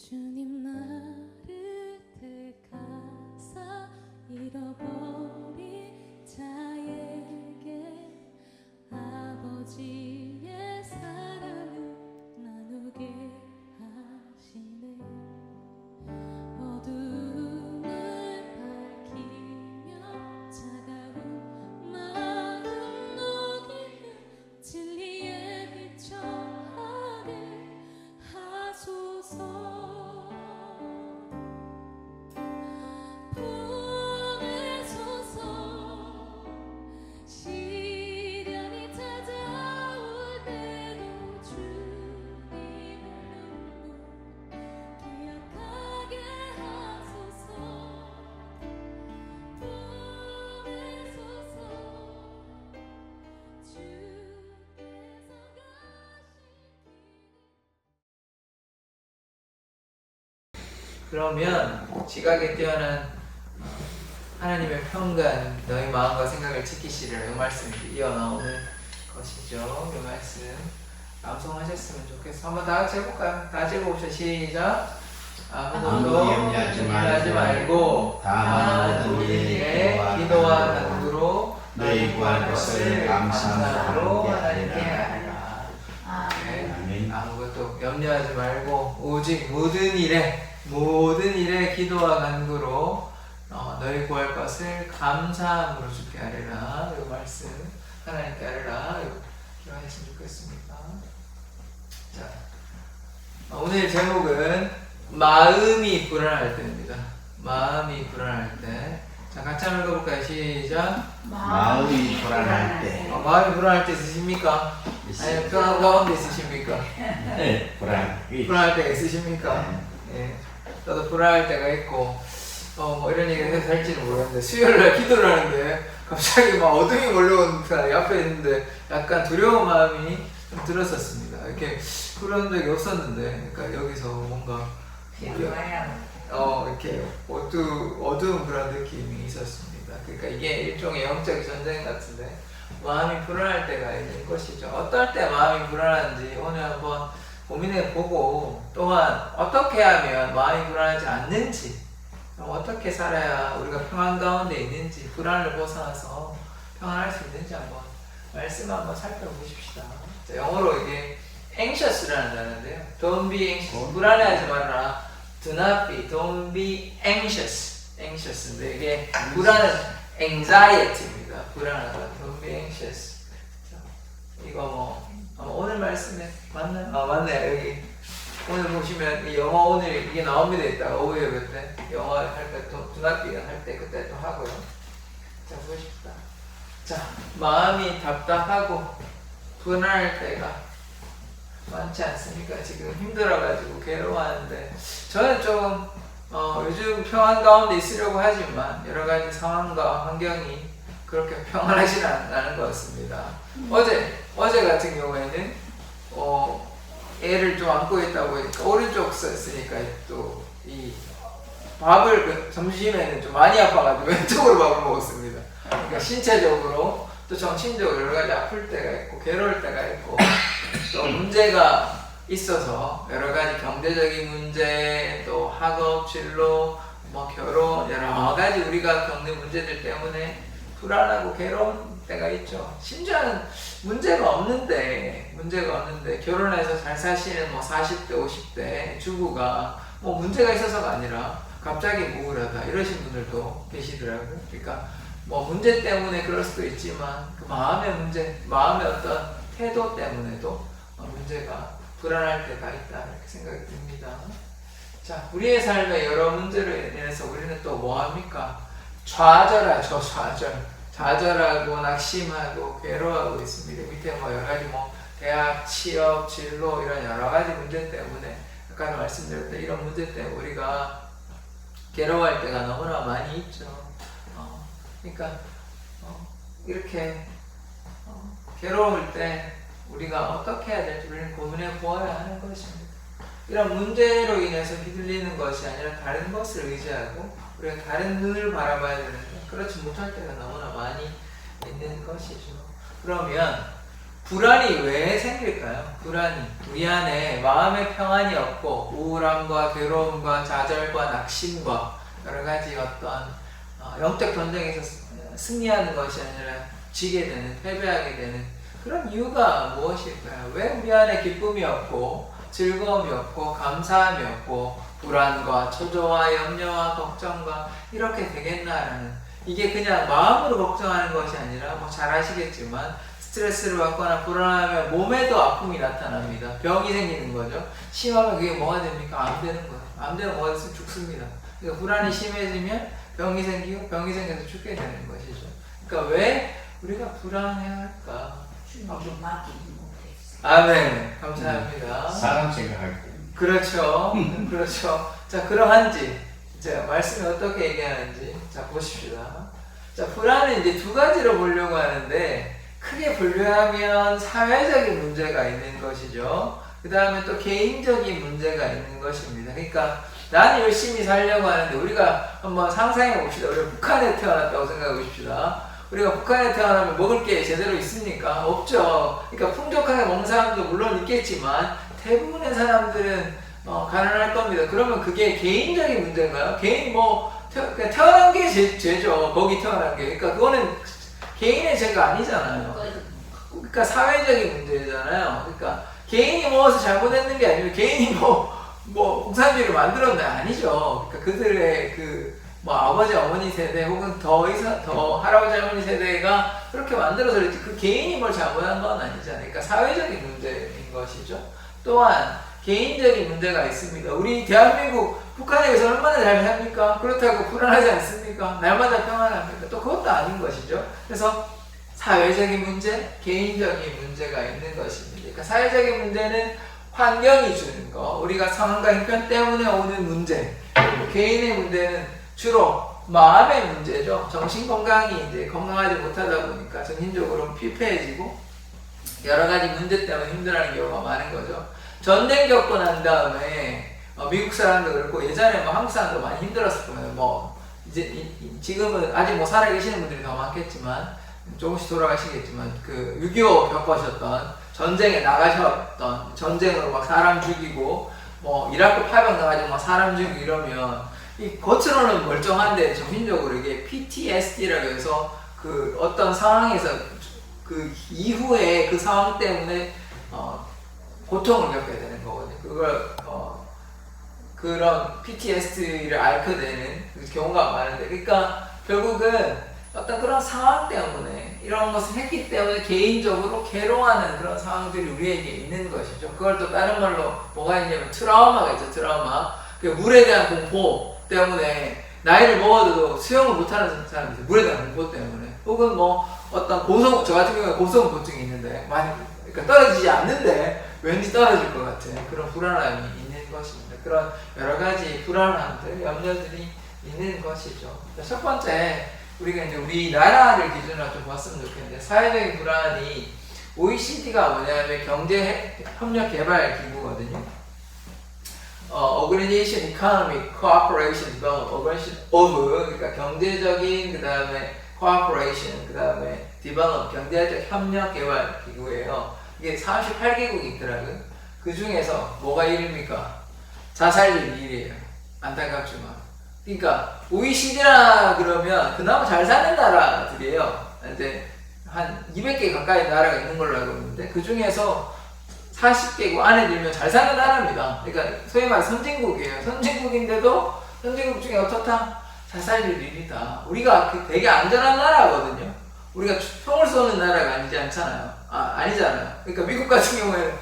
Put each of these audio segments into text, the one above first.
주님 나를 택하사 잃어버린 자에게 아버지의 사랑을 나누게 하시네. 어둠을 밝히며 차가운 마음 녹이는 진리의 빛 전하게 하소서. 보내소서. 시련이 찾아올 때도 주님의 눈물 기억하게 하소서. 보내소서. 주께서 그러면 지각에 뛰어난 하나님의 평간 너희 마음과 생각을 지키시리라. 이 말씀이 이어나오는 것이죠. 이 말씀 암송하셨으면 좋겠어. 한번 다 같이 해볼까요? 다 같이 해봅시다. 시작. 아무도 염려하지 말고 다만 우리 일에 기도와 간구로 너희 구할 것을 감사로 하나님께 하리라. 아멘. 아무것도 염려하지 말고 오직 모든 일에 기도와 간구로 너희 구할 것을 감사함으로 주게 하리라. 이 말씀 하나님께 하리라. 기도하셨으면 좋겠습니다. 자, 오늘 제목은 마음이 불안할 때입니다. 마음이 불안할 때. 자, 같이 한번 읽어볼까요? 시작. 마음이 불안할 때. 마음이 불안할 때 있으십니까? 아니, 평안 가운데 있으십니까? 네, 불안할 때가 있으십니까? 예. 저도 불안할 때가 있고, 뭐 이런 얘기를 해서 할지는 모르겠는데, 수요일날 기도를 하는데, 갑자기 막 어둠이 몰려온 사람이 앞에 있는데, 약간 두려운 마음이 좀 들었었습니다. 이렇게 그런 적이 없었는데, 그러니까 여기서 뭔가, 이렇게 어두운 그런 느낌이 있었습니다. 그러니까 이게 일종의 영적 전쟁 같은데, 마음이 불안할 때가 있는 것이죠. 어떨 때 마음이 불안한지 오늘 한번 고민해보고, 또한 어떻게 하면 마음이 불안하지 않는지, 어떻게 살아야 우리가 평안 가운데 있는지, 불안을 벗어나서 평안할 수 있는지 한번 말씀 한번 살펴보십시다. 자, 영어로 이게 anxious라는 단어인데요. Don't be anxious. 불안해하지 말아라. Do not be. Don't be anxious. anxious인데 이게 불안은 anxiety입니다. 불안하다. Don't be anxious. 자, 이거 오늘 말씀에 맞나요? 맞네요. 여기 오늘 보시면 이 영어 오늘 이게 나옵니다. 이따가 오후 예배 때 영어 할 때 또 do not be 할 때 그때 또 하고요. 자, 보십시다. 자, 마음이 답답하고 불안할 때가 많지 않습니까? 지금 힘들어가지고 괴로워하는데, 저는 좀 요즘 평안 가운데 있으려고 하지만 여러 가지 상황과 환경이 그렇게 평안하지는 않은 것 같습니다. 어제 같은 경우에는 애를 좀 안고 있다 보니까 오른쪽 썼으니까 또 이 밥을 점심에는 좀 많이 아파가지고 왼쪽으로 밥을 먹었습니다. 그러니까 신체적으로 또 정신적으로 여러 가지 아플 때가 있고 괴로울 때가 있고 또 문제가 있어서 여러 가지 경제적인 문제, 또 학업, 진로, 결혼 여러 가지 우리가 겪는 문제들 때문에 불안하고 괴로운 때가 있죠. 심지어는 문제가 없는데 결혼해서 잘 사시는 40대, 50대 주부가 문제가 있어서가 아니라 갑자기 우울하다 이러신 분들도 계시더라고요. 그러니까 문제 때문에 그럴 수도 있지만 그 마음의 문제, 마음의 어떤 태도 때문에도 문제가 불안할 때가 있다 이렇게 생각이 듭니다. 자, 우리의 삶의 여러 문제로 인해서 우리는 또 뭐합니까? 좌절하죠. 좌절하고 낙심하고 괴로워하고 있습니다. 밑에 여러 가지 대학, 취업, 진로 이런 여러 가지 문제 때문에 아까 말씀드렸던 이런 문제 때문에 우리가 괴로워할 때가 너무나 많이 있죠. 그러니까 이렇게 괴로울 때 우리가 어떻게 해야 될지 우리는 고민해 보아야 하는 것입니다. 이런 문제로 인해서 휘둘리는 것이 아니라 다른 것을 의지하고 우리가 다른 눈을 바라봐야 되는데 그렇지 못할 때가 너무나 많이 있는 것이죠. 그러면 불안이 왜 생길까요? 불안이 우리 안에 마음의 평안이 없고 우울함과 괴로움과 좌절과 낙심과 여러 가지 어떤 영적 전쟁에서 승리하는 것이 아니라 지게 되는, 패배하게 되는 그런 이유가 무엇일까요? 왜 우리 안에 기쁨이 없고 즐거움이 없고 감사함이 없고 불안과 초조와 염려와 걱정과 이렇게 되겠나라는, 이게 그냥 마음으로 걱정하는 것이 아니라 뭐 잘 아시겠지만 스트레스를 받거나 불안하면 몸에도 아픔이 나타납니다. 병이 생기는 거죠. 심하면 그게 뭐가 됩니까? 암 되는 거예요. 암 되면 뭐가 됐으면 죽습니다. 그러니까 불안이 심해지면 병이 생기고 병이 생겨서 죽게 되는 것이죠. 그러니까 왜 우리가 불안해야 할까? 좀 맡기지 못했어. 아멘. 감사합니다. 사람 생각할 때. 그렇죠. 그렇죠. 자, 그러한지, 자, 말씀이 어떻게 얘기하는지, 자, 보십시다. 자, 불안은 이제 두 가지로 보려고 하는데, 크게 분류하면 사회적인 문제가 있는 것이죠. 그 다음에 또 개인적인 문제가 있는 것입니다. 그러니까, 나는 열심히 살려고 하는데, 우리가 한번 상상해 봅시다. 우리가 북한에 태어났다고 생각해 봅시다. 우리가 북한에 태어나면 먹을 게 제대로 있습니까? 없죠. 그러니까 풍족하게 먹는 사람도 물론 있겠지만, 대부분의 사람들은 가난할 겁니다. 그러면 그게 개인적인 문제인가요? 개인 태어난 게 죄죠. 거기 태어난 게. 그러니까 그거는 개인의 죄가 아니잖아요. 그러니까 사회적인 문제잖아요. 그러니까 개인이 먹어서 잘못했는 게 아니고 개인이 공산주의를 만들었나 아니죠. 그러니까 그들의 아버지 어머니 세대 혹은 더 할아버지 할머니 세대가 그렇게 만들어서 그랬지 그 개인이 뭘 잘못한 건 아니잖아요. 그러니까 사회적인 문제인 것이죠. 또한 개인적인 문제가 있습니다. 우리 대한민국 북한에 비해서 얼마나 잘 삽니까? 그렇다고 불안하지 않습니까? 날마다 평안합니까? 또 그것도 아닌 것이죠. 그래서 사회적인 문제, 개인적인 문제가 있는 것입니다. 그러니까 사회적인 문제는 환경이 주는 거, 우리가 상황과 형편 때문에 오는 문제, 그리고 개인의 문제는 주로 마음의 문제죠. 정신 건강이 이제 건강하지 못하다 보니까 정신적으로 피폐해지고 여러 가지 문제 때문에 힘들어하는 경우가 많은 거죠. 전쟁 겪고 난 다음에 미국 사람도 그렇고 예전에 한국 사람도 많이 힘들었을 거예요. 지금은 아직 살아 계시는 분들이 더 많겠지만 조금씩 돌아가시겠지만 6.25 겪으셨던 전쟁에 나가셨던 전쟁으로 막 사람 죽이고 이라크 파병 나가지고 막 사람 죽이고 이러면 이 겉으로는 멀쩡한데 정신적으로 이게 PTSD라고 해서 어떤 상황에서 이후에 그 상황 때문에 고통을 겪게 되는 거거든요. 그걸 그런 PTSD를 앓게 되는 경우가 많은데, 그러니까 결국은 어떤 그런 상황 때문에 이런 것을 했기 때문에 개인적으로 괴로워하는 그런 상황들이 우리에게 있는 것이죠. 그걸 또 다른 말로 뭐가 있냐면 트라우마가 있죠. 트라우마. 물에 대한 공포 때문에 나이를 먹어도 수영을 못하는 사람들, 물에 대한 공포 때문에, 혹은 어떤 저 같은 경우에 고소공포증이 있는데 그러니까 떨어지지 않는데 왠지 떨어질 것 같은 그런 불안함이 있는 것입니다. 그런 여러 가지 불안함들, 염려들이 있는 것이죠. 첫 번째, 우리가 이제 우리나라를 기준으로 좀 봤으면 좋겠는데, 사회적인 불안이 OECD가 뭐냐면 경제협력개발기구거든요. Organization Economic Cooperation Development Organization of, 그러니까 경제적인, 그 다음에 Cooperation, 그 다음에 Develop, 경제적 협력 개발 기구예요. 이게 38개국이 있더라고요. 그 중에서 뭐가 1위입니까? 자살률 1위예요. 안타깝지만. 그러니까 OECD라 그러면 그나마 잘 사는 나라들이에요. 근데 한 200개 가까이 나라가 있는 걸로 알고 있는데 그 중에서 40개국 안에 들면 잘 사는 나라입니다. 그러니까 소위 말해 선진국이에요. 선진국인데도 선진국 중에 어떻다? 자살률 1위다. 우리가 되게 안전한 나라거든요. 우리가 총을 쏘는 나라가 아니잖아요. 아니잖아요. 그러니까 미국 같은 경우에는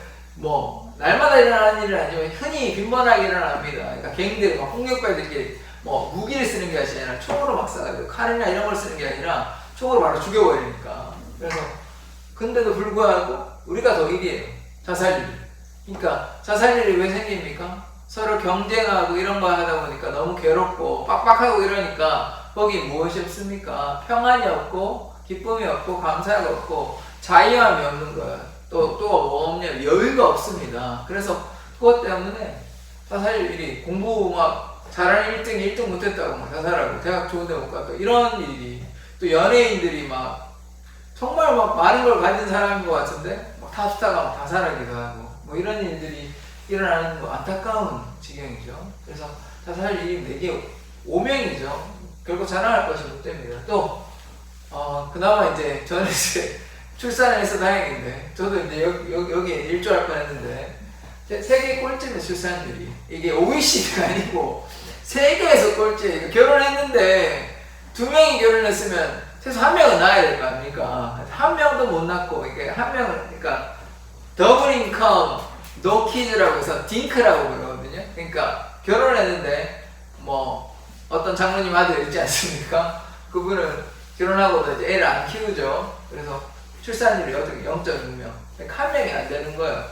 날마다 일어나는 일은 아니지만 흔히 빈번하게 일어납니다. 그러니까 갱들이 폭력배들끼리 무기를 쓰는 게 아니라 총으로 막 쏴가지고 칼이나 이런 걸 쓰는 게 아니라 총으로 바로 죽여버리니까. 그래서 근데도 불구하고 우리가 더 1위예요. 자살률. 그러니까 자살률이 왜 생깁니까? 서로 경쟁하고 이런 거 하다 보니까 너무 괴롭고 빡빡하고 이러니까 거기 무엇이 없습니까? 평안이 없고 기쁨이 없고 감사가 없고 자유함이 없는 거예요. 또 뭐 없냐면 여유가 없습니다. 그래서 그것 때문에 자살률 1위, 공부 잘하는 1등 못했다고 자살하고 대학 좋은 데 못 갔고 이런 일이, 또 연예인들이 정말 많은 걸 가진 사람인 것 같은데 탑스타가 자살하기도 하고 뭐 이런 일들이 일어나는 뭐 안타까운 지경이죠. 그래서 자살률이 내게 5명이죠. 결국 자랑할 것이 못 됩니다. 또 그나마 이제 저는 이제 출산을 해서 다행인데 저도 이제 여기에 일조할 뻔했는데 세계 꼴찌입니다. 출산율이 이게 OECD가 아니고 세계에서 꼴찌예요. 결혼했는데 2명이 결혼했으면 최소 1명은 낳아야 될 거 아닙니까? 1명도 못 낳고 이게 1명은 그러니까 더블 인컴 노 키즈라고 해서 딩크라고 그러거든요. 그러니까 결혼했는데 뭐 어떤 장로님 아들 있지 않습니까? 그분은 결혼하고도 이제 애를 안 키우죠. 그래서 출산율이 어떻게 0.6명. 그러니까 1명이 안 되는 거예요.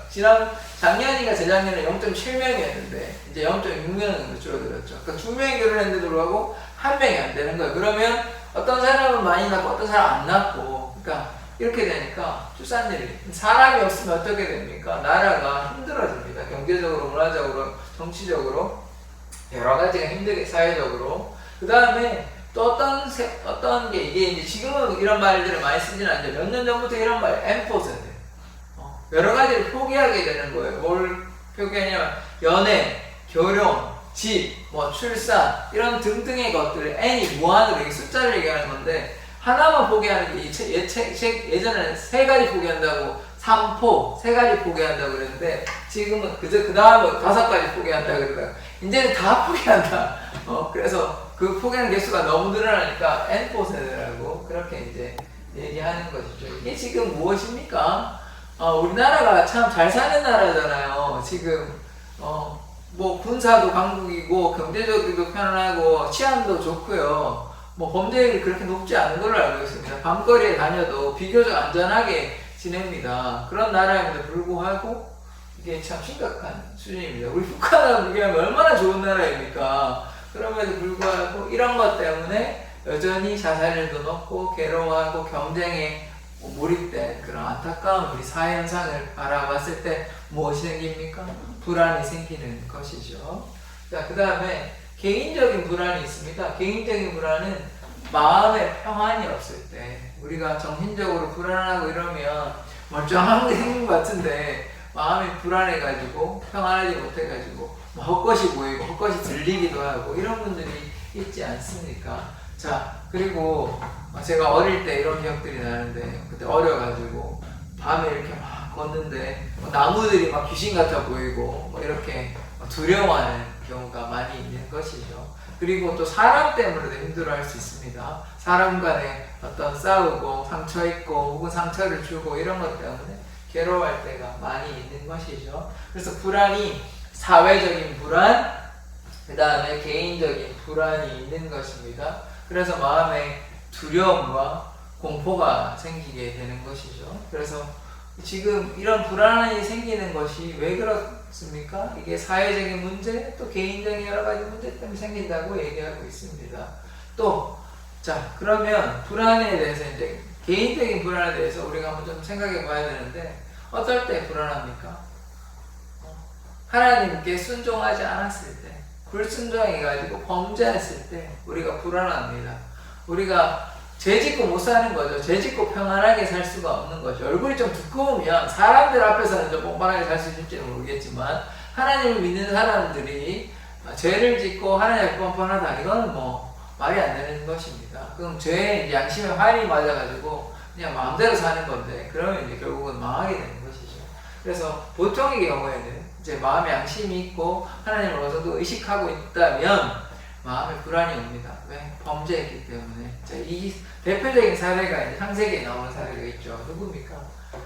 작년인가 재작년에 0.7명이었는데 이제 0.6명으로 줄어들었죠. 그러니까 2명이 결혼했는데도 불구하고 1명이 안 되는 거예요. 그러면 어떤 사람은 많이 낳고 어떤 사람은 안 낳고 그러니까 이렇게 되니까 출산율이 사람이 없으면 어떻게 됩니까? 나라가 힘들어집니다. 경제적으로, 문화적으로, 정치적으로 여러 가지가 힘들게 사회적으로. 그 다음에 또 어떤 게 이게 이제 지금은 이런 말들을 많이 쓰지는 않는데 몇 년 전부터 이런 말 enforced 여러 가지를 포기하게 되는 거예요. 뭘 포기하냐면 연애, 결혼, 집, 뭐 출산 이런 등등의 것들을 n이 무한으로 이게 숫자를 얘기하는 건데 하나만 포기하는 게 예전에는 3가지 포기한다고 3포 3가지 포기한다고 그랬는데 지금은 그 다음에 5가지 포기한다 그러다가 이제는 다 포기한다. 그래서 그 포기하는 개수가 너무 늘어나니까 N4 세대라고 그렇게 이제 얘기하는 것이죠. 이게 지금 무엇입니까? 우리나라가 참 잘 사는 나라잖아요. 지금 뭐 군사도 강국이고 경제적으로도 편안하고 치안도 좋고요. 뭐 범죄율이 그렇게 높지 않은 걸로 알고 있습니다. 밤거리에 다녀도 비교적 안전하게 지냅니다. 그런 나라임에도 불구하고 이게 참 심각한 수준입니다. 우리 북한하고 비교하면 얼마나 좋은 나라입니까? 그럼에도 불구하고 이런 것 때문에 여전히 자살률도 높고 괴로워하고 경쟁에 몰입된 그런 안타까운 우리 사회 현상을 바라봤을 때 무엇이 생깁니까? 불안이 생기는 것이죠. 자, 그 다음에 개인적인 불안이 있습니다. 개인적인 불안은 마음의 평안이 없을 때 우리가 정신적으로 불안하고 이러면 멀쩡한 게 생긴 것 같은데 마음이 불안해가지고 평안하지 못해가지고 뭐 헛것이 보이고 헛것이 들리기도 하고 이런 분들이 있지 않습니까? 자, 그리고 제가 어릴 때 이런 기억들이 나는데 그때 어려가지고 밤에 이렇게 막 걷는데 나무들이 막 귀신 같아 보이고 뭐 이렇게 두려워하는 경우가 많이 있는 것이죠. 그리고 또 사람 때문에도 힘들어할 수 있습니다. 사람 간에 어떤 싸우고 상처 있고 혹은 상처를 주고 이런 것 때문에 괴로워할 때가 많이 있는 것이죠. 그래서 불안이 사회적인 불안, 그 다음에 개인적인 불안이 있는 것입니다. 그래서 마음에 두려움과 공포가 생기게 되는 것이죠. 그래서 지금 이런 불안이 생기는 것이 왜 그렇습니까? 이게 사회적인 문제, 또 개인적인 여러 가지 문제 때문에 생긴다고 얘기하고 있습니다. 또, 자, 그러면 불안에 대해서 이제 개인적인 불안에 대해서 우리가 한번 좀 생각해 봐야 되는데 어떨 때 불안합니까? 하나님께 순종하지 않았을 때, 불순종해가지고 범죄했을 때 우리가 불안합니다. 우리가 죄 짓고 못 사는 거죠. 죄 짓고 평안하게 살 수가 없는 거죠. 얼굴이 좀 두꺼우면 사람들 앞에서는 좀 뻔뻔하게 살 수 있을지는 모르겠지만 하나님을 믿는 사람들이 죄를 짓고 하나님 앞에 뻔뻔하다 이거는 뭐 말이 안 되는 것입니다. 그럼 죄에 양심에 활이 맞아가지고 그냥 마음대로 사는 건데 그러면 이제 결국은 망하게 되는 것이죠. 그래서 보통의 경우에는 이제 마음에 양심이 있고 하나님을 어느 정도 의식하고 있다면 마음에 불안이 옵니다. 왜? 범죄했기 때문에. 자, 이 대표적인 사례가 이제 창세기에 나오는 사례가 있죠. 누굽니까?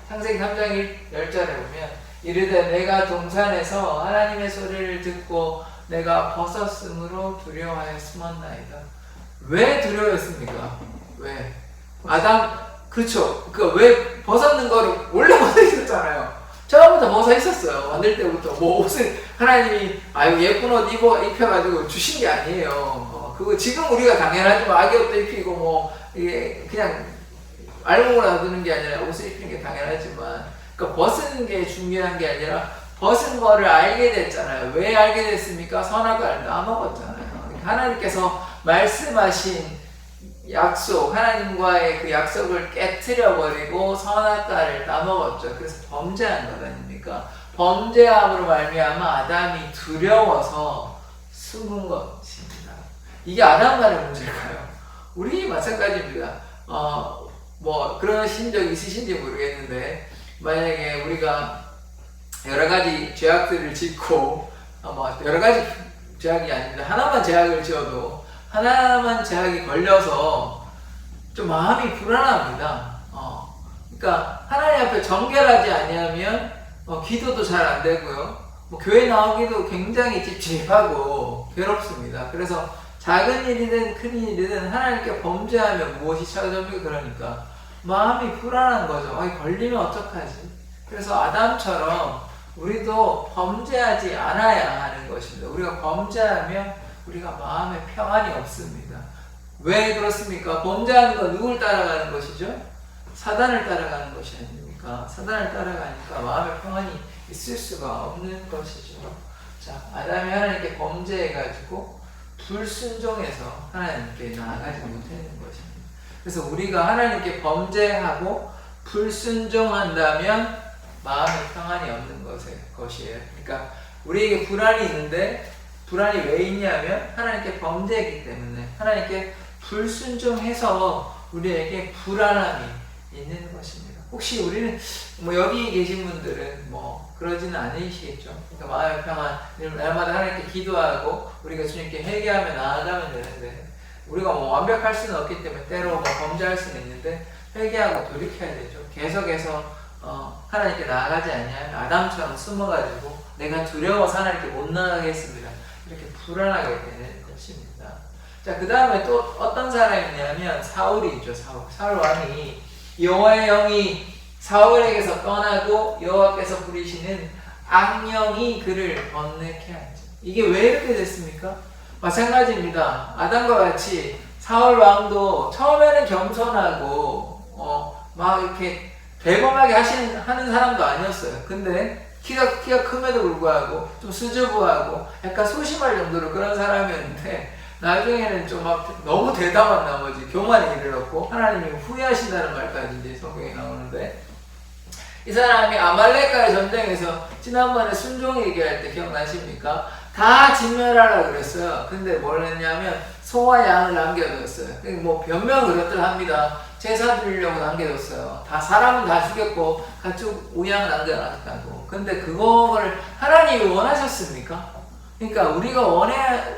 창세기 3장 10절에 보면 이르되 내가 동산에서 하나님의 소리를 듣고 내가 벗었으므로 두려워하여 숨었나이다. 왜 두려워했습니까? 왜? 아담, 그렇죠. 왜 벗었는 거를 원래 벗어 있었잖아요. 처음부터 벗어 있었어요. 만들 때부터. 뭐 옷을 하나님이 아유 예쁜 옷 입혀가지고 주신 게 아니에요. 그거 지금 우리가 당연하지만 아기 옷도 입히고 뭐 이게 그냥 알몸을 놔두는 게 아니라 옷을 입히는 게 당연하지만 그러니까 벗는 게 중요한 게 아니라 벗은 거를 알게 됐잖아요. 왜 알게 됐습니까? 선악을 알다 먹었잖아요. 그러니까 하나님께서 말씀하신 약속, 하나님과의 그 약속을 깨트려버리고 선악과를 따먹었죠. 그래서 범죄한 것 아닙니까? 범죄함으로 말미암아 아담이 두려워서 숨은 것입니다. 이게 아담만의 문제일까요? 우리 마찬가지입니다. 뭐 그러신 적 있으신지 모르겠는데 만약에 우리가 여러 가지 죄악들을 짓고 뭐 여러 가지 죄악이 아닙니다. 하나만 죄악을 지어도 하나만 죄악이 걸려서 좀 마음이 불안합니다. 그러니까 하나님 앞에 정결하지 아니하면 기도도 잘 안 되고요. 뭐 교회 나오기도 굉장히 찝찝하고 괴롭습니다. 그래서 작은 일이든 큰 일이든 하나님께 범죄하면 무엇이 찾아옵니까? 그러니까 마음이 불안한 거죠. 걸리면 어떡하지? 그래서 아담처럼 우리도 범죄하지 않아야 하는 것입니다. 우리가 범죄하면 우리가 마음에 평안이 없습니다. 왜 그렇습니까? 범죄하는 건 누굴 따라가는 것이죠? 사단을 따라가는 것이 아닙니까? 사단을 따라가니까 마음에 평안이 있을 수가 없는 것이죠. 자, 아담이 하나님께 범죄해가지고 불순종해서 하나님께 나아가지 못하는 것입니다. 그래서 우리가 하나님께 범죄하고 불순종한다면 마음에 평안이 없는 것이에요. 그러니까 우리에게 불안이 있는데 불안이 왜 있냐면 하나님께 범죄했기 때문에 하나님께 불순종해서 우리에게 불안함이 있는 것입니다. 혹시 우리는 뭐 여기 계신 분들은 뭐 그러지는 않으시겠죠. 그러니까 마음의 평안, 날마다 하나님께 기도하고 우리가 주님께 회개하며 나아가면 되는데 우리가 뭐 완벽할 수는 없기 때문에 때로 뭐 범죄할 수는 있는데 회개하고 돌이켜야 되죠. 계속해서 하나님께 나아가지 않냐면 아담처럼 숨어가지고 내가 두려워서 하나님께 못 나가겠습니다. 이렇게 불안하게 되는 것입니다. 자, 그 다음에 또 어떤 사람이냐면 사울이 있죠. 사울 왕이 여호와의 영이 사울에게서 떠나고 여호와께서 부리시는 악령이 그를 번뇌케 하죠. 이게 왜 이렇게 됐습니까? 마찬가지입니다. 아담과 같이 사울 왕도 처음에는 겸손하고 막 이렇게 대범하게 하는 사람도 아니었어요. 근데 키가 큼에도 불구하고 좀 수줍어하고 약간 소심할 정도로 그런 사람이었는데 나중에는 좀 막 너무 대담한 나머지 교만에 이르렀고 하나님이 후회하신다는 말까지 이제 성경에 나오는데 이 사람이 아말렉과의 전쟁에서 지난번에 순종 얘기할 때 기억나십니까? 다 진멸하라 그랬어요. 근데 뭘 했냐면 소와 양을 남겨뒀어요. 뭐 변명 그렇들 합니다. 제사 드리려고 남겨뒀어요. 다 사람은 다 죽였고 가축 우양 남겨놨다고. 근데 그거를 하나님이 원하셨습니까? 그러니까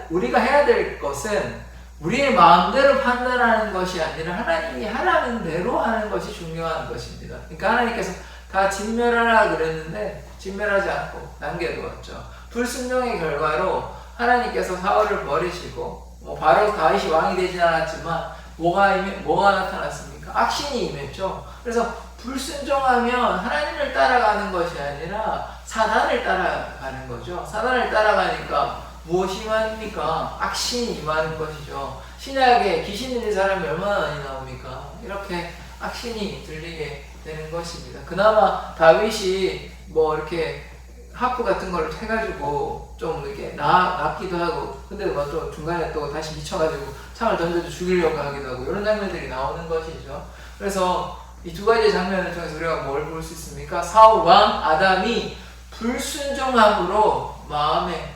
우리가 해야 될 것은 우리의 마음대로 판단하는 것이 아니라 하나님이 하라는 대로 하는 것이 중요한 것입니다. 그러니까 하나님께서 다 진멸하라 그랬는데 진멸하지 않고 남겨두었죠. 불순종의 결과로 하나님께서 사울을 버리시고 바로 다윗이 왕이 되진 않았지만 뭐가 나타났습니까? 악신이 임했죠. 그래서 불순종하면 하나님을 따라가는 것이 아니라 사단을 따라가는 거죠. 사단을 따라가니까 무엇이 임합니까? 악신이 임하는 것이죠. 신약에 귀신 들린 사람이 얼마나 많이 나옵니까? 이렇게 악신이 들리게 되는 것입니다. 그나마 다윗이 뭐 이렇게 하프 같은 걸 해가지고 좀 이렇게 낫기도 하고, 근데 뭐 또 중간에 또 다시 미쳐가지고 창을 던져서 죽이려고 하기도 하고, 이런 장면들이 나오는 것이죠. 그래서 이 두 가지 장면을 통해서 우리가 뭘 볼 수 있습니까? 사울 왕 아담이 불순종함으로 마음에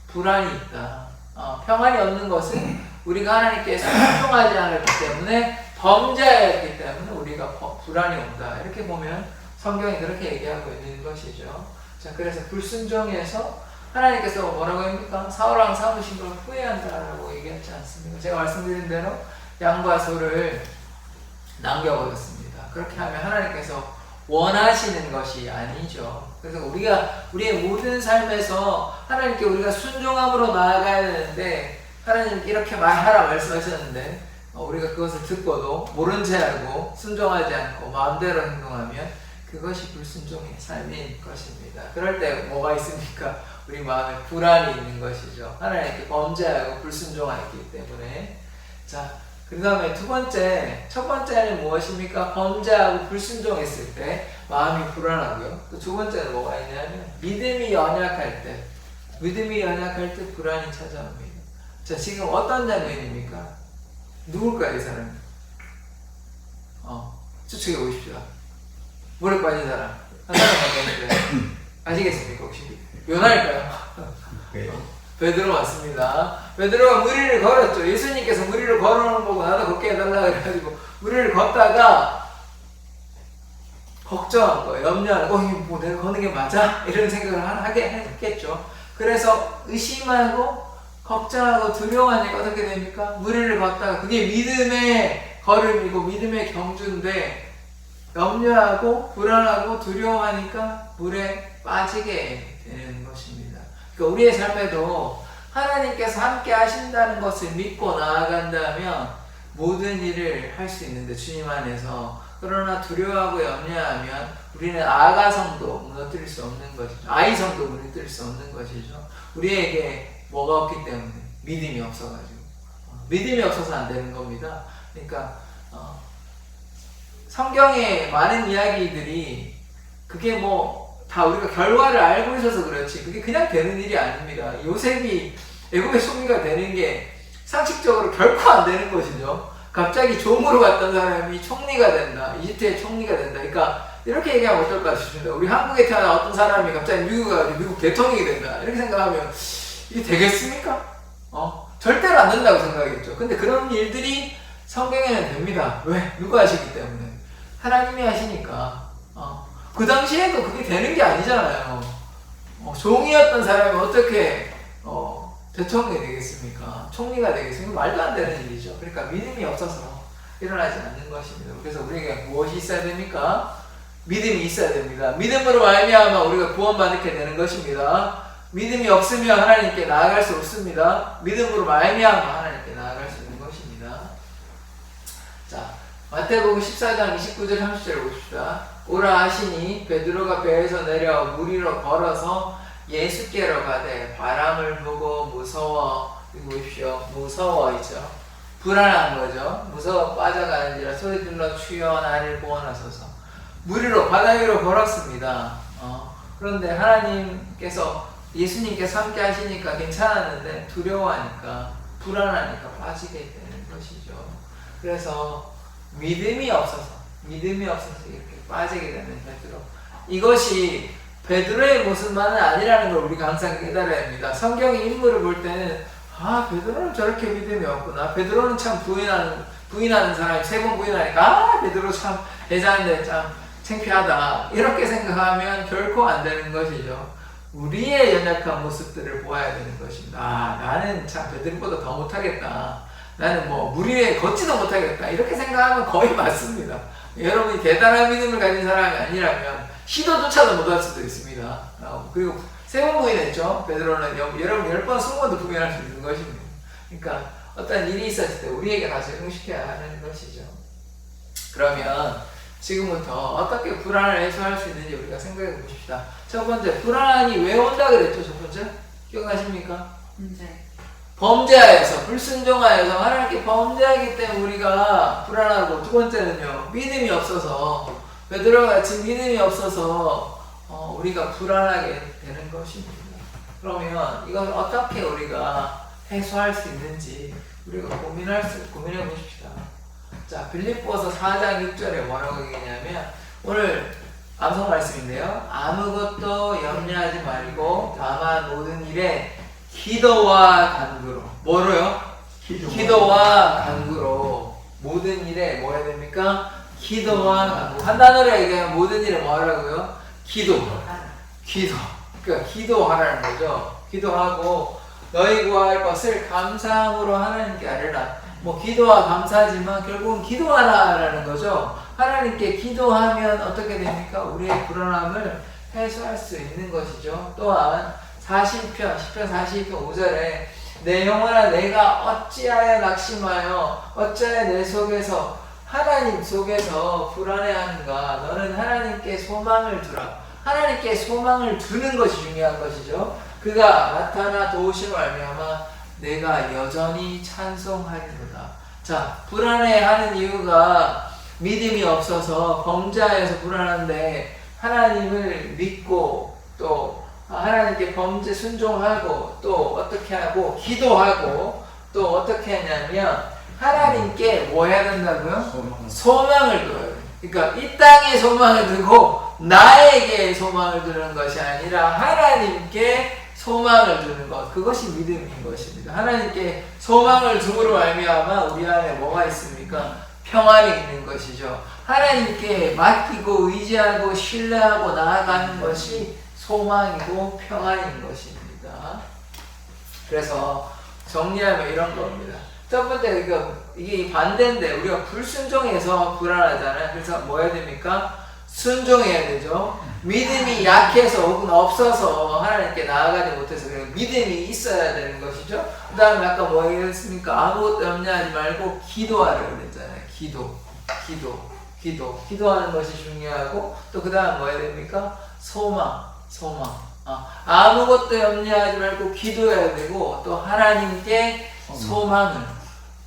불안이 있다. 평안이 없는 것은 우리가 하나님께 순종하지 않았기 때문에, 범죄했기 때문에 우리가 불안이 온다. 이렇게 보면 성경이 그렇게 얘기하고 있는 것이죠. 자, 그래서 불순종해서 하나님께서 뭐라고 합니까? 사울왕 삼으신 걸 후회한다라고 얘기하지 않습니까? 제가 말씀드린 대로 양과 소를 남겨버렸습니다. 그렇게 하면 하나님께서 원하시는 것이 아니죠. 그래서 우리의 모든 삶에서 하나님께 우리가 순종함으로 나아가야 되는데, 하나님께 이렇게 말하라 말씀하셨는데 우리가 그것을 듣고도 모른 채 하고 순종하지 않고 마음대로 행동하면 그것이 불순종의 삶인 것입니다. 그럴 때 뭐가 있습니까? 우리 마음에 불안이 있는 것이죠. 하나님께 범죄하고 불순종하기 때문에. 자, 그 다음에 첫 번째는 무엇입니까? 범죄하고 불순종했을 때 마음이 불안하고요. 또 두 번째는 뭐가 있냐면 믿음이 연약할 때 불안이 찾아옵니다. 자, 지금 어떤 장면입니까? 누굴까요, 이 사람이? 추측해 보십시오. 물에 빠진 사람. 한 사람 같은데 아시겠습니까, 혹시? 요나일까요? 네. 베드로 맞습니다. 베드로가 물 위를 걸었죠. 예수님께서 물 위를 걸어오는 거고 나도 걷게 해달라 그래가지고 물 위를 걷다가 걱정한 거예요. 염려하는 거. 이거 뭐 내가 걷는 게 맞아? 이런 생각을 하게 했겠죠. 그래서 의심하고 걱정하고 두려워하니까 어떻게 됩니까? 물 위를 걷다가 그게 믿음의 걸음이고 믿음의 경주인데 염려하고 불안하고 두려워하니까 물에 빠지게 되는 것입니다. 그러니까 우리의 삶에도 하나님께서 함께 하신다는 것을 믿고 나아간다면 모든 일을 할 수 있는데 주님 안에서, 그러나 두려워하고 염려하면 우리는 아가성도 무너뜨릴 수 없는 것이죠. 아이성도 무너뜨릴 수 없는 것이죠. 우리에게 뭐가 없기 때문에? 믿음이 없어가지고. 믿음이 없어서 안 되는 겁니다. 그러니까 성경의 많은 이야기들이 그게 뭐 다 우리가 결과를 알고 있어서 그렇지 그게 그냥 되는 일이 아닙니다. 요셉이 애굽의 총리가 되는 게 상식적으로 결코 안 되는 것이죠. 갑자기 종으로 갔던 사람이 총리가 된다. 이집트의 총리가 된다. 그러니까 이렇게 얘기하면 어떨까 싶습니다. 우리 한국에 태어난 어떤 사람이 갑자기 미국에 가서 미국 대통령이 된다. 이렇게 생각하면 이게 되겠습니까? 절대로 안 된다고 생각하겠죠. 근데 그런 일들이 성경에는 됩니다. 왜? 누가 하시기 때문에? 하나님이 하시니까. 그 당시에도 그게 되는 게 아니잖아요. 종이었던 사람이 어떻게 대통령이 되겠습니까? 총리가 되겠습니까? 말도 안 되는 일이죠. 그러니까 믿음이 없어서 일어나지 않는 것입니다. 그래서 우리에게 무엇이 있어야 됩니까? 믿음이 있어야 됩니다. 믿음으로 말미암아 우리가 구원받게 되는 것입니다. 믿음이 없으면 하나님께 나아갈 수 없습니다. 믿음으로 말미암아 하나님께 나아갈 수 있는 것입니다. 자, 마태복음 14장 29절 30절 보십시다. 오라 하시니 베드로가 배에서 내려 물 위로 걸어서 예수께로 가되 바람을 보고 무서워, 이거 보십시오. 무서워이죠. 불안한 거죠. 무서워 빠져가는지라 소리질러 주여 나를 구원하소서. 물 위로 바다 위로 걸었습니다. 그런데 하나님께서 예수님께서 함께 하시니까 괜찮았는데 두려워하니까 불안하니까 빠지게 되는 것이죠. 그래서 믿음이 없어서 이렇게 빠지게 되는 베드로. 이것이 베드로의 모습만은 아니라는 걸 우리가 항상 깨달아야 합니다. 성경의 인물을 볼 때는 베드로는 저렇게 믿음이 없구나. 베드로는 참 부인하는 사람이 3번 부인하니까 베드로 참 대단한데 참 창피하다. 이렇게 생각하면 결코 안 되는 것이죠. 우리의 연약한 모습들을 보아야 되는 것입니다. 나는 참 베드로보다 더 못하겠다. 나는 뭐 물 위에 걷지도 못하겠다. 이렇게 생각하면 거의 맞습니다. 여러분이 대단한 믿음을 가진 사람이 아니라면 시도조차도 못할 수도 있습니다. 그리고 3번 부인했죠. 베드로는 여러분 10번, 20번도 부인할 수 있는 것입니다. 그러니까 어떤 일이 있었을 때 우리에게 다 적용시켜야 하는 것이죠. 그러면 지금부터 어떻게 불안을 해소할 수 있는지 우리가 생각해 봅시다. 첫 번째, 불안이 왜 온다 그랬죠? 첫 번째, 기억나십니까? 범죄하여서, 불순종하여서 하나님께 범죄하기 때문에 우리가 불안하고, 두 번째는요, 믿음이 없어서, 베드로같이 믿음이 없어서 우리가 불안하게 되는 것입니다. 그러면 이걸 어떻게 우리가 해소할 수 있는지 우리가 고민해 보십시다. 자, 빌립보서 4장 6절에 뭐라고 얘기하냐면, 오늘 암송 말씀인데요. 아무것도 염려하지 말고 다만 모든 일에 기도와 간구로. 뭐로요? 기도와 간구로. 모든 일에 뭐 해야 됩니까? 기도와 간구. 한 단어로 얘기하면 모든 일에 뭐 하라고요? 기도. 그러니까 기도하라는 거죠. 기도하고 너희 구할 것을 감사함으로 하나님께 아뢰라. 뭐 기도와 감사하지만 결국은 기도하라라는 거죠. 하나님께 기도하면 어떻게 됩니까? 우리의 불안함을 해소할 수 있는 것이죠. 또한 10편 42편 5절에 내 영혼아 내가 어찌하여 낙심하여 어찌하여 내 속에서 하나님 속에서 불안해하는가. 너는 하나님께 소망을 두라. 하나님께 소망을 두는 것이 중요한 것이죠. 그가 나타나 도우심을 알미하마 내가 여전히 찬송하리로다. 자, 불안해하는 이유가 믿음이 없어서 범죄하여서 불안한데 하나님을 믿고 또 하나님께 범죄 순종하고 또 어떻게 하고 기도하고 또 어떻게 하냐면 하나님께 뭐 해야 된다고요? 소망. 소망을 둬야 돼요. 그러니까 이 땅에 소망을 두고 나에게 소망을 두는 것이 아니라 하나님께 소망을 두는 것, 그것이 믿음인 것입니다. 하나님께 소망을 둠으로 말미암아 우리 안에 뭐가 있습니까? 평안이 있는 것이죠. 하나님께 맡기고 의지하고 신뢰하고 나아가는 것이 소망이고 평안인 것입니다. 그래서 정리하면 이런 겁니다. 첫 번째, 이게 반대인데 우리가 불순종해서 불안하잖아요. 그래서 뭐 해야 됩니까? 순종해야 되죠. 믿음이 약해서 혹은 없어서 하나님께 나아가지 못해서 그래요. 믿음이 있어야 되는 것이죠. 그 다음에 아까 뭐 얘기했습니까? 아무것도 염려하지 말고 기도하라고 그랬잖아요. 기도하는 것이 중요하고 또 그 다음 뭐 해야 됩니까? 소망. 아무것도 염려하지 말고 기도해야 되고 또 하나님께 소망을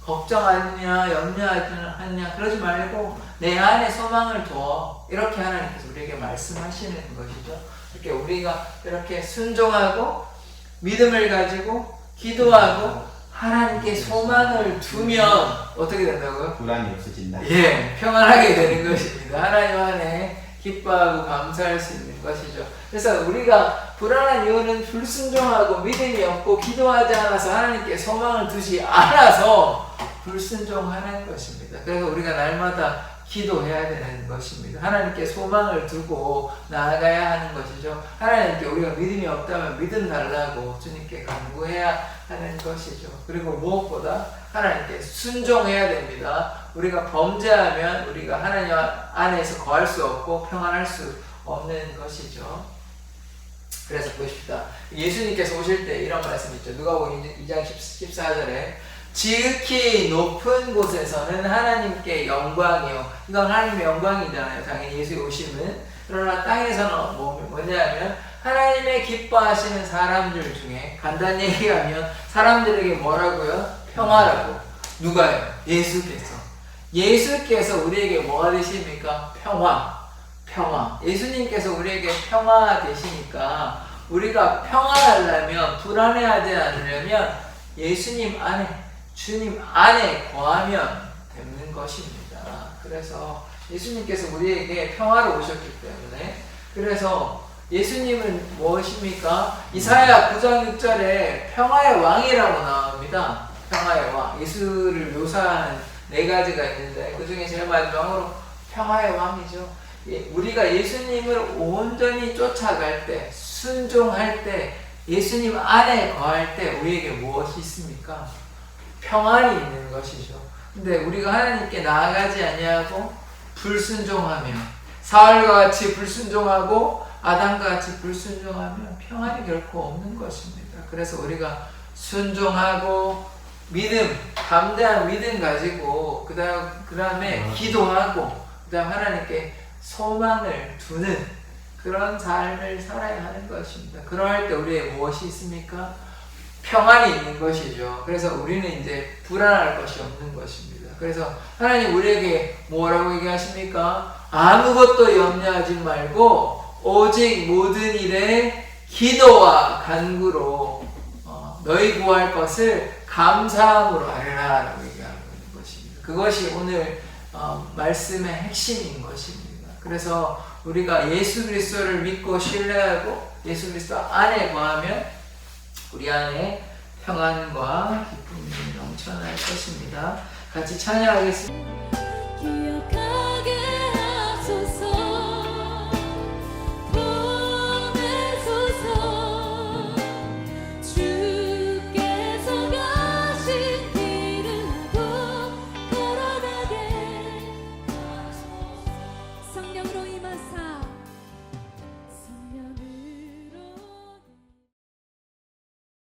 걱정하느냐 염려하느냐 그러지 말고 내 안에 소망을 둬. 이렇게 하나님께서 우리에게 말씀하시는 것이죠. 이렇게 우리가 이렇게 순종하고 믿음을 가지고 기도하고 하나님께 소망을 두면 어떻게 된다고요? 불안이 없어진다. 예, 평안하게 되는 것입니다. 하나님 안에 기뻐하고 감사할 수 있는 것이죠. 그래서 우리가 불안한 이유는 불순종하고 믿음이 없고 기도하지 않아서 하나님께 소망을 두지 않아서 불순종하는 것입니다. 그래서 우리가 날마다 기도해야 되는 것입니다. 하나님께 소망을 두고 나아가야 하는 것이죠. 하나님께 우리가 믿음이 없다면 믿음 달라고 주님께 간구해야 하는 것이죠. 그리고 무엇보다 하나님께 순종해야 됩니다. 우리가 범죄하면 우리가 하나님 안에서 거할 수 없고 평안할 수 없는 것이죠. 그래서 보십시다. 예수님께서 오실 때 이런 말씀 있죠. 누가복음 2장 14절에 지극히 높은 곳에서는 하나님께 영광이요. 이건 하나님의 영광이잖아요. 당연히 예수의 오심은. 그러나 땅에서는 뭐냐면 하나님의 기뻐하시는 사람들 중에 간단히 얘기하면 사람들에게 뭐라고요? 평화라고. 누가요? 예수께서 우리에게 뭐가 되십니까? 평화. 예수님께서 우리에게 평화 되시니까 우리가 평안하려면 불안해하지 않으려면 예수님 안에 주님 안에 거하면 되는 것입니다. 그래서 예수님께서 우리에게 평화를 오셨기 때문에 그래서 예수님은 무엇입니까? 이사야 9장 6절에 평화의 왕이라고 나옵니다. 평화의 왕. 예수를 묘사하는 4가지가 있는데 그 중에 제일 마지막으로 평화의 왕이죠. 우리가 예수님을 온전히 쫓아갈 때 순종할 때 예수님 안에 거할 때 우리에게 무엇이 있습니까? 평안이 있는 것이죠. 근데 우리가 하나님께 나아가지 아니하고 불순종하며 사울과 같이 불순종하고 아담과 같이 불순종하면 평안이 결코 없는 것입니다. 그래서 우리가 순종하고 믿음, 담대한 믿음 가지고 그 다음에 기도하고 그 다음 하나님께 소망을 두는 그런 삶을 살아야 하는 것입니다. 그러할 때 우리의 무엇이 있습니까? 평안이 있는 것이죠. 그래서 우리는 이제 불안할 것이 없는 것입니다. 그래서 하나님 우리에게 뭐라고 얘기하십니까? 아무것도 염려하지 말고 오직 모든 일에 기도와 간구로 너희 구할 것을 감사함으로 하리라 라고 얘기하는 것입니다. 그것이 오늘 말씀의 핵심인 것입니다. 그래서 우리가 예수 그리스도를 믿고 신뢰하고 예수 그리스도 안에 거하면 우리 안에 평안과 기쁨이 넘쳐날 것입니다. 같이 찬양하겠습니다.